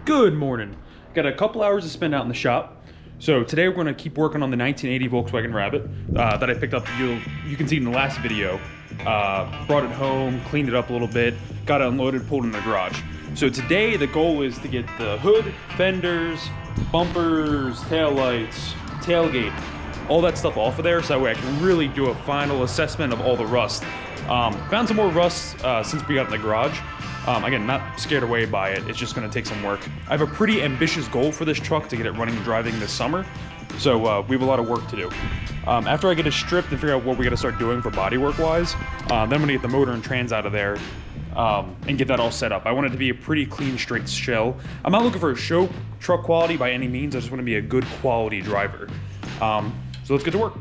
Good morning. Got a couple hours to spend out in the shop. So today we're going to keep working on the 1980 Volkswagen Rabbit that I picked up. You can see in the last video. Brought it home, cleaned it up a little bit, got it unloaded, pulled it in the garage. So today the goal is to get the hood, fenders, bumpers, taillights, tailgate, all that stuff off of there so that way I can really do a final assessment of all the rust. Found some more rust since we got in the garage. Again, not scared away by it. It's just going to take some work. I have a pretty ambitious goal for this truck to get it running and driving this summer. So we have a lot of work to do. After I get it stripped and figure out what we got to start doing for bodywork wise, then I'm going to get the motor and trans out of there and get that all set up. I want it to be a pretty clean, straight shell. I'm not looking for a show truck quality by any means. I just want to be a good quality driver. So let's get to work.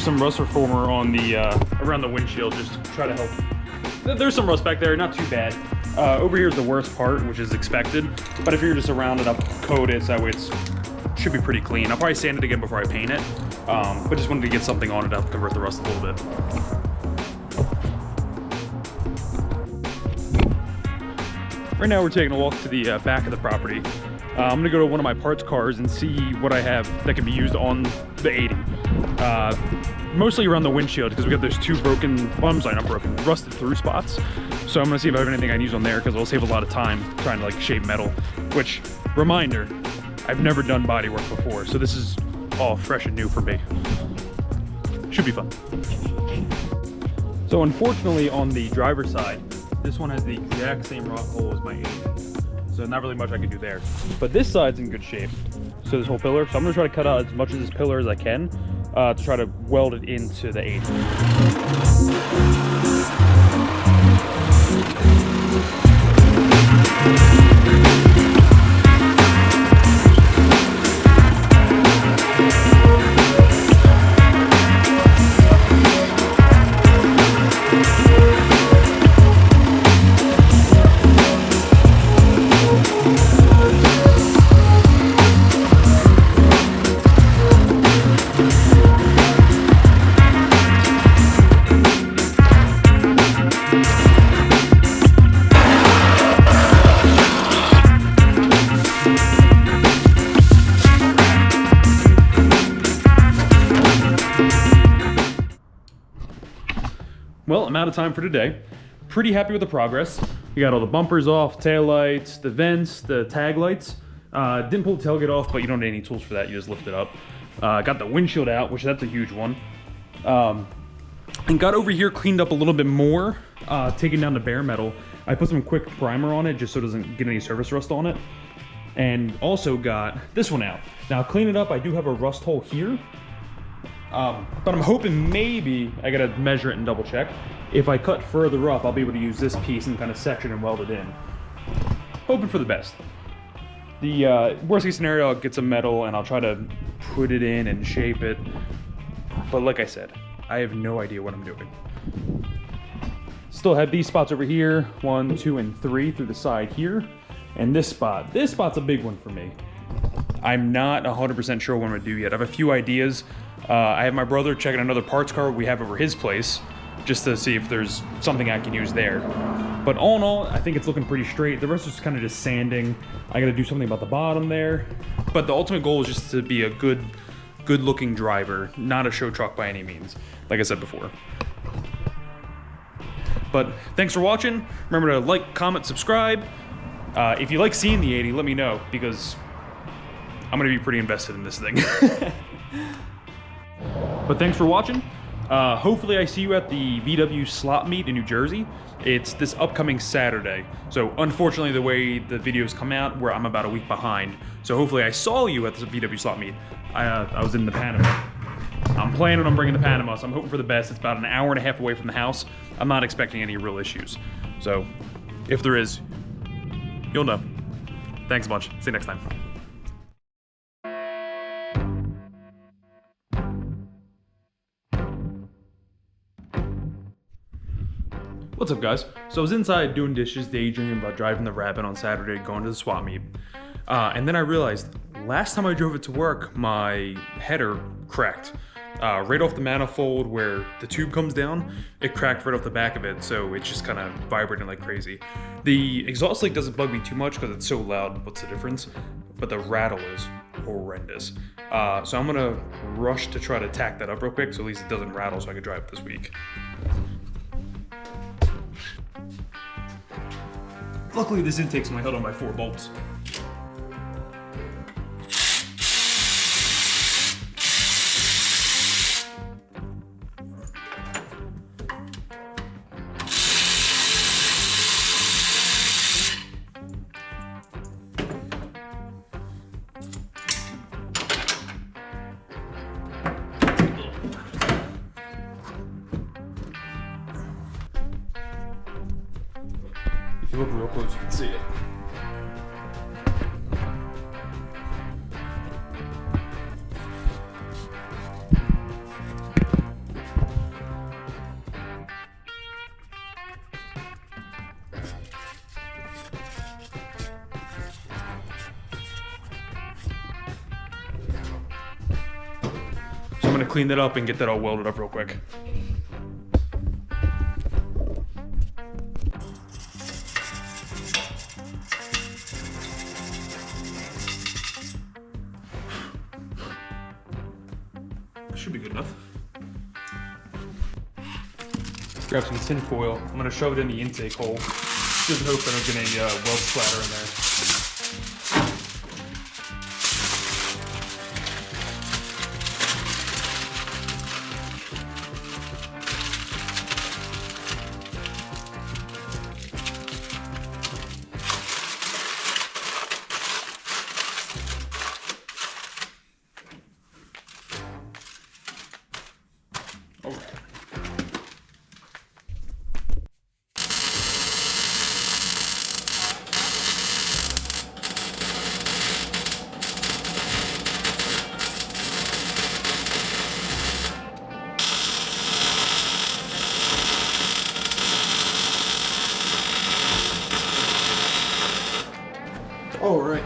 Some rust reformer on the around the windshield just to try to help. There's some rust back there, not too bad. Over here is the worst part, which is expected. But if you're just around it, I'll coat it so that way it should be pretty clean. I'll probably sand it again before I paint it. But just wanted to get something on it to help convert the rust a little bit. Right now we're taking a walk to the back of the property. I'm gonna go to one of my parts cars and see what I have that can be used on the 80. Mostly around the windshield because we got those two broken, well, I'm sorry, not broken, rusted through spots. So I'm gonna see if I have anything I can use on there because it'll save a lot of time trying to like shape metal. Which, reminder, I've never done bodywork before, so this is all fresh and new for me. Should be fun. So unfortunately on the driver's side, this one has the exact same rock hole as my 80. So not really much I can do there. But this side's in good shape. So this whole pillar. So I'm gonna try to cut out as much of this pillar as I can to try to weld it into the 80. Well, I'm out of time for today. Pretty happy with the progress. We got all the bumpers off, tail lights, the vents, the tag lights. Didn't pull the tailgate off, but you don't need any tools for that. You just lift it up. Got the windshield out, which that's a huge one. And got over here cleaned up a little bit more, taking down the bare metal. I put some quick primer on it just so it doesn't get any surface rust on it. And also got this one out. Now clean it up, I do have a rust hole here. But I'm hoping maybe, I gotta measure it and double check. If I cut further up, I'll be able to use this piece and kind of section and weld it in. Hoping for the best. The worst case scenario, I'll get some metal and I'll try to put it in and shape it. But like I said, I have no idea what I'm doing. Still have these spots over here, 1, 2, and 3 through the side here. And this spot's a big one for me. I'm not 100% sure what I'm gonna do yet. I have a few ideas. I have my brother checking another parts car we have over his place, just to see if there's something I can use there. But all in all, I think it's looking pretty straight. The rest is kind of just sanding. I gotta do something about the bottom there. But the ultimate goal is just to be a good looking driver, not a show truck by any means, like I said before. But thanks for watching. Remember to like, comment, subscribe. If you like seeing the 80, let me know, because I'm gonna be pretty invested in this thing. But thanks for watching. Hopefully I see you at the VW slot meet in New Jersey. It's this upcoming Saturday. So unfortunately the way the videos come out, where I'm about a week behind. So hopefully I saw you at the VW slot meet. I was in the Panama. I'm planning on bringing the Panama, so I'm hoping for the best. It's about an hour and a half away from the house. I'm not expecting any real issues. So if there is, you'll know. Thanks a bunch. See you next time. What's up, guys? So I was inside doing dishes, daydreaming about driving the Rabbit on Saturday, going to the swap meet. And then I realized, last time I drove it to work, my header cracked. Right off the manifold where the tube comes down, it cracked right off the back of it, so it's just kind of vibrating like crazy. The exhaust leak doesn't bug me too much because it's so loud, what's the difference? But the rattle is horrendous. So I'm gonna rush to try to tack that up real quick so at least it doesn't rattle so I can drive it this week. Luckily this intake's only held on by 4 bolts. If you look real close, you can see it. So I'm gonna clean that up and get that all welded up real quick. Should be good enough. Grab some tin foil. I'm gonna shove it in the intake hole. Just hope I don't get any weld splatter in there. All right.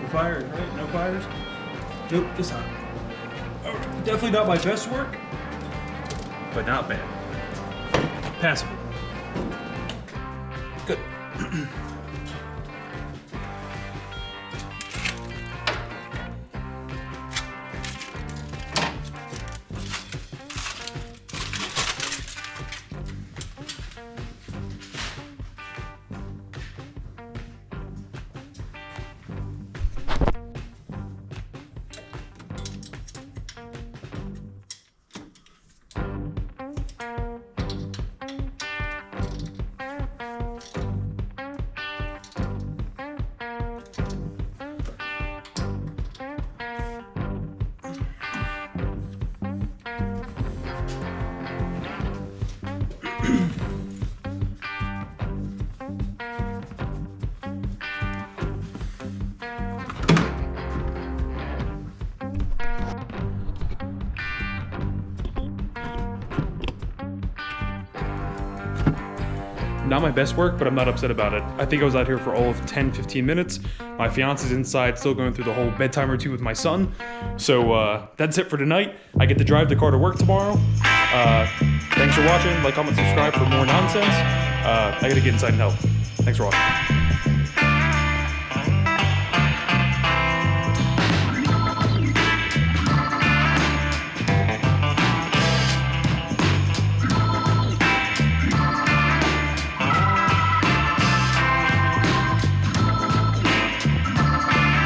No fires, right? No fires? Nope, this time. All right. Definitely not my best work, but not bad. Passable. Good. Not my best work, but I'm not upset about it. I think I was out here for all of 10-15 minutes. My fiance's inside, still going through the whole bedtime routine with my son. So that's it for tonight. I get to drive the car to work tomorrow. Thanks for watching. Like, comment, subscribe for more nonsense. I gotta get inside and help. Thanks for watching.